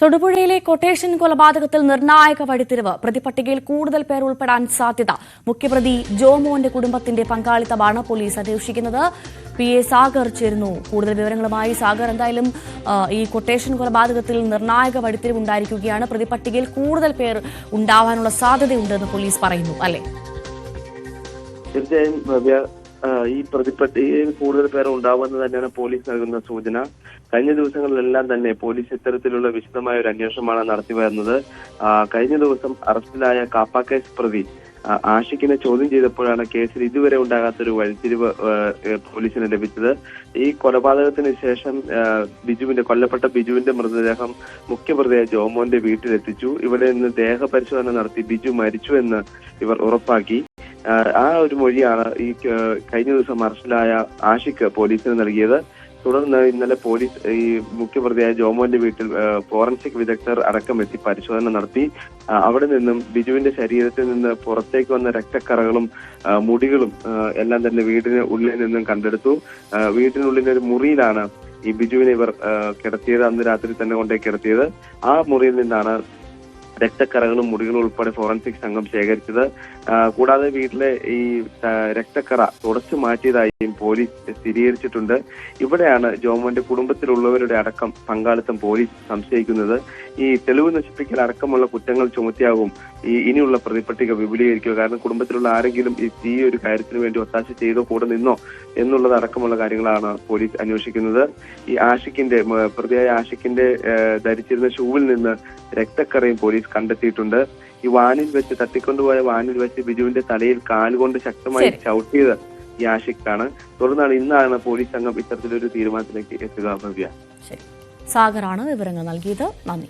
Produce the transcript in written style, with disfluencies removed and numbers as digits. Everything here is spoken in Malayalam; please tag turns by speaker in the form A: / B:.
A: തൊടുപുഴയിലെ കൊട്ടേഷൻ കൊലപാതകത്തിൽ നിർണായക വഴിത്തിരിവ്. പ്രതിപട്ടികയിൽ കൂടുതൽ പേർ ഉൾപ്പെടാൻ സാധ്യത. മുഖ്യപ്രതി ജോമോന്റെ കുടുംബത്തിന്റെ പങ്കാളിത്തമാണ് പോലീസ് അന്വേഷിക്കുന്നത്. PA സാഗർ ചേരുന്നു കൂടുതൽ വിവരങ്ങളുമായി. സാഗർ, എന്തായാലും ഈ കൊട്ടേഷൻ കൊലപാതകത്തിൽ നിർണായക വഴിത്തിരിവുണ്ടായിരിക്കുകയാണ്. പ്രതിപട്ടികയിൽ കൂടുതൽ പേർ ഉണ്ടാവാനുള്ള സാധ്യതയുണ്ടെന്ന് പോലീസ് പറയുന്നു, അല്ലേ?
B: തീർച്ചയായും ഭവ്യ, ഈ പ്രതിപട്ടികയിൽ കൂടുതൽ പേർ ഉണ്ടാവുമെന്ന് തന്നെയാണ് പോലീസ് നൽകുന്ന സൂചന. കഴിഞ്ഞ ദിവസങ്ങളിലെല്ലാം തന്നെ പോലീസ് ഇത്തരത്തിലുള്ള വിശദമായ ഒരു അന്വേഷണമാണ് നടത്തി വരുന്നത്. കഴിഞ്ഞ ദിവസം അറസ്റ്റിലായ കാപ്പ കേസ് പ്രതി ആഷിഖിനെ ചോദ്യം ചെയ്തപ്പോഴാണ് കേസിൽ ഇതുവരെ ഉണ്ടാകാത്തൊരു വഴിത്തിരിവ് പോലീസിന് ലഭിച്ചത്. ഈ കൊലപാതകത്തിന് ശേഷം കൊല്ലപ്പെട്ട ബിജുവിന്റെ മൃതദേഹം മുഖ്യപ്രതിയായ ജോമോന്റെ വീട്ടിലെത്തിച്ചു. ഇവിടെ നിന്ന് ദേഹപരിശോധന നടത്തി ബിജു മരിച്ചു എന്ന് ഇവർ ഉറപ്പാക്കി. ആ ഒരു മൊഴിയാണ് ഈ കഴിഞ്ഞ ദിവസം അറസ്റ്റിലായ ആഷിഖ് പോലീസിന് നൽകിയത്. തുടർന്ന് ഇന്നലെ പോലീസ് ഈ മുഖ്യപ്രതിയായ ജോമോന്റെ വീട്ടിൽ ഫോറൻസിക് വിദഗ്ധർ അടക്കം എത്തി പരിശോധന നടത്തി. അവിടെ നിന്നും ബിജുവിന്റെ ശരീരത്തിൽ നിന്ന് പുറത്തേക്ക് വന്ന രക്തക്കറകളും മുടികളും എല്ലാം തന്നെ വീടിന് ഉള്ളിൽ നിന്നും കണ്ടെടുത്തു. വീടിനുള്ളിലെ ഒരു മുറിയിലാണ് ഈ ബിജുവിനെ ഇവർ കിടത്തിയത്. അന്ന് രാത്രി തന്നെ കൊണ്ടേ കിടത്തിയത്. ആ മുറിയിൽ നിന്നാണ് രക്തക്കറകളും മുറികളും ഉൾപ്പെടെ ഫോറൻസിക് സംഘം ശേഖരിച്ചത്. കൂടാതെ വീട്ടിലെ ഈ രക്തക്കറ തുടച്ചു മാറ്റിയതായും പോലീസ് സ്ഥിരീകരിച്ചിട്ടുണ്ട്. ഇവിടെയാണ് ജോമോന്റെ കുടുംബത്തിലുള്ളവരുടെ അടക്കം പങ്കാളിത്തം പോലീസ് സംശയിക്കുന്നത്. ഈ തെളിവ് നശിപ്പിക്കൽ അടക്കമുള്ള കുറ്റങ്ങൾ ചുമത്തിയാകും ഇനിയുള്ള പ്രതിപട്ടിക വിപുലീകരിക്കുക. കാരണം കുടുംബത്തിലുള്ള ആരെങ്കിലും ഈ ഒരു കാര്യത്തിന് വേണ്ടി ഒത്താശ ചെയ്തോ കൂടെ നിന്നോ എന്നുള്ളത് അടക്കമുള്ള കാര്യങ്ങളാണ് പോലീസ് അന്വേഷിക്കുന്നത്. ഈ പ്രതിയായ ആഷിഖിന്റെ ധരിച്ചിരുന്ന ഷൂവിൽ നിന്ന് രക്തക്കറയും പോലീസ് കണ്ടെത്തിയിട്ടുണ്ട്. ഈ തട്ടിക്കൊണ്ടുപോയ വാനിൽ വെച്ച് ബിജുവിന്റെ തലയിൽ കാലുകൊണ്ട് ശക്തമായി ചവിട്ടിയത് ഈ ആഷിഖാണ്. തുടർന്നാണ് ഇന്നാണ് പോലീസ് സംഘം ഇത്തരത്തിലൊരു തീരുമാനത്തിലേക്ക് എത്തുക. ഭവ്യ,
A: സാഗറാണ് വിവരങ്ങൾ നൽകിയത്. നന്ദി.